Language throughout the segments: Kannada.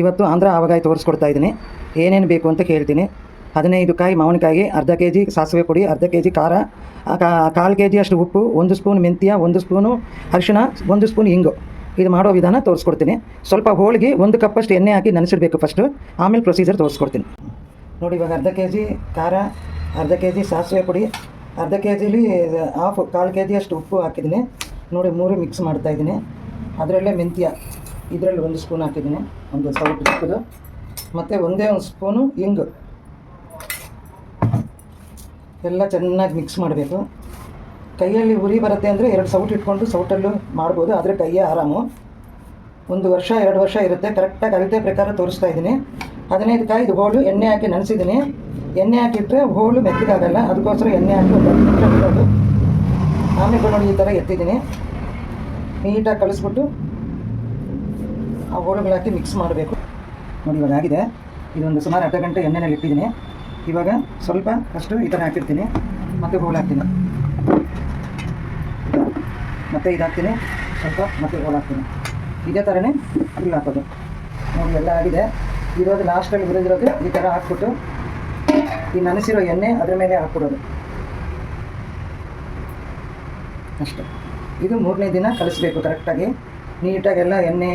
ಇವತ್ತು ಆಂಧ್ರ ಆವಗಾಯಿ ತೋರಿಸ್ಕೊಡ್ತಾ ಇದ್ದೀನಿ. ಏನೇನು ಬೇಕು ಅಂತ ಕೇಳ್ತೀನಿ. 15 ಕಾಯಿ ಮಾವಿನಕಾಯಿ, ಅರ್ಧ ಕೆ ಜಿ ಸಾಸಿವೆ ಪುಡಿ, ಅರ್ಧ ಕೆ ಜಿ ಖಾರ, 1/4 ಕೆ ಜಿ ಅಷ್ಟು ಉಪ್ಪು, 1 ಸ್ಪೂನ್ ಮೆಂತ್ಯ, 1 ಸ್ಪೂನು ಅರಿಶಿಣ, 1 ಸ್ಪೂನ್ ಹಿಂಗು. ಇದು ಮಾಡೋ ವಿಧಾನ ತೋರಿಸ್ಕೊಡ್ತೀನಿ. ಸ್ವಲ್ಪ ಹೋಳಿಗೆ 1 ಕಪ್ಪಷ್ಟು ಎಣ್ಣೆ ಹಾಕಿ ನೆನೆಸಿಡಬೇಕು ಫಸ್ಟು, ಆಮೇಲೆ ಪ್ರೊಸೀಜರ್ ತೋರಿಸ್ಕೊಡ್ತೀನಿ. ನೋಡಿ, ಇವಾಗ ಅರ್ಧ ಕೆ ಜಿ ಖಾರ, ಅರ್ಧ ಕೆ ಜಿ ಸಾಸಿವೆ ಪುಡಿ, ಅರ್ಧ ಕೆ ಜಿಲಿ 1/4 ಕೆ ಜಿ ಅಷ್ಟು ಉಪ್ಪು ಹಾಕಿದ್ದೀನಿ. ನೋಡಿ, 3 ಮಿಕ್ಸ್ ಮಾಡ್ತಾಯಿದ್ದೀನಿ. ಅದರಲ್ಲೇ ಮೆಂತ್ಯ ಇದರಲ್ಲಿ 1 ಸ್ಪೂನ್ ಹಾಕಿದ್ದೀನಿ, ಒಂದು ಸೌಟು ಚಿಕ್ಕದು, ಮತ್ತು 1 ಸ್ಪೂನು ಹಿಂಗು. ಎಲ್ಲ ಚೆನ್ನಾಗಿ ಮಿಕ್ಸ್ ಮಾಡಬೇಕು. ಕೈಯಲ್ಲಿ ಉರಿ ಬರುತ್ತೆ ಅಂದರೆ 2 ಸೌಟು ಇಟ್ಕೊಂಡು ಸೌಟಲ್ಲೂ ಮಾಡ್ಬೋದು, ಆದರೆ ಕೈಯೇ ಆರಾಮು. 1 ವರ್ಷ 2 ವರ್ಷ ಇರುತ್ತೆ. ಕರೆಕ್ಟಾಗಿ ಅಳತೆ ಪ್ರಕಾರ ತೋರಿಸ್ತಾ ಇದ್ದೀನಿ. 15 ಕಾಯಿದು ಹೋಳು ಎಣ್ಣೆ ಹಾಕಿ ನೆನೆಸಿದ್ದೀನಿ. ಎಣ್ಣೆ ಹಾಕಿಟ್ರೆ ಹೋಳು ಮೆತ್ತಗಾಗಲ್ಲ, ಅದಕ್ಕೋಸ್ಕರ ಎಣ್ಣೆ ಹಾಕಿ ಒಂದು 10 ನಿಮಿಷ ಬಿಡೋದು. ಆಮೇಲೆ ನೋಡಿ, ಈ ಥರ ಎತ್ತಿದ್ದೀನಿ. ನೀಟಾಗಿ ಕಳಿಸ್ಬಿಟ್ಟು ಆ ಹೋಳುಗಳು ಹಾಕಿ ಮಿಕ್ಸ್ ಮಾಡಬೇಕು. ನೋಡಿ, ಇವಾಗ ಆಗಿದೆ. ಇದೊಂದು ಸುಮಾರು ಅರ್ಧ ಗಂಟೆ ಎಣ್ಣೆನಲ್ಲಿ ಇಟ್ಟಿದ್ದೀನಿ. ಇವಾಗ ಸ್ವಲ್ಪ ಅಷ್ಟು ಈ ಥರ ಹಾಕಿರ್ತೀನಿ, ಮತ್ತು ಹೋಳು ಹಾಕ್ತೀನಿ, ಮತ್ತು ಇದು ಹಾಕ್ತೀನಿ ಸ್ವಲ್ಪ, ಮತ್ತು ಹೋಳು ಹಾಕ್ತೀನಿ. ಇದೇ ಥರನೇ ಇಲ್ಲಿ ಹಾಕೋದು. ನೋಡಿ, ಎಲ್ಲ ಆಗಿದೆ. ಇರೋದು ಲಾಸ್ಟಲ್ಲಿ ಉರಿದಿರೋದು ಈ ಥರ ಹಾಕ್ಬಿಟ್ಟು ಈ ನೆನೆಸಿರೋ ಎಣ್ಣೆ ಅದರ ಮೇಲೆ ಹಾಕ್ಬಿಡೋದು ಅಷ್ಟೇ. ಇದು 3ನೇ ದಿನ ಕಲಿಸ್ಬೇಕು ಕರೆಕ್ಟಾಗಿ, ನೀಟಾಗೆಲ್ಲ ಎಣ್ಣೆ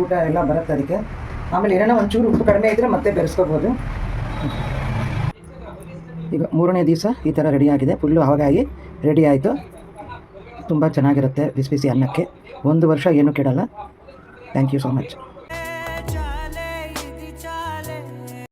ಊಟ ಎಲ್ಲ ಬರುತ್ತೆ ಅದಕ್ಕೆ. ಆಮೇಲೆ ಏನಾರ ಒಂಚೂರು ಉಪ್ಪು ಕಡಿಮೆ ಇದ್ದರೆ ಮತ್ತೆ ಬೆರೆಸ್ಕೋಬೋದು. ಈಗ 3ನೇ ದಿವಸ ಈ ಥರ ರೆಡಿಯಾಗಿದೆ. ಫುಲ್ಲು ಆವಾಗಾಗಿ ರೆಡಿ ಆಯಿತು. ತುಂಬ ಚೆನ್ನಾಗಿರುತ್ತೆ ಬಿಸಿ ಬಿಸಿ ಅನ್ನಕ್ಕೆ. 1 ವರ್ಷ ಏನೂ ಕೆಡಲ್ಲ. Thank you so much.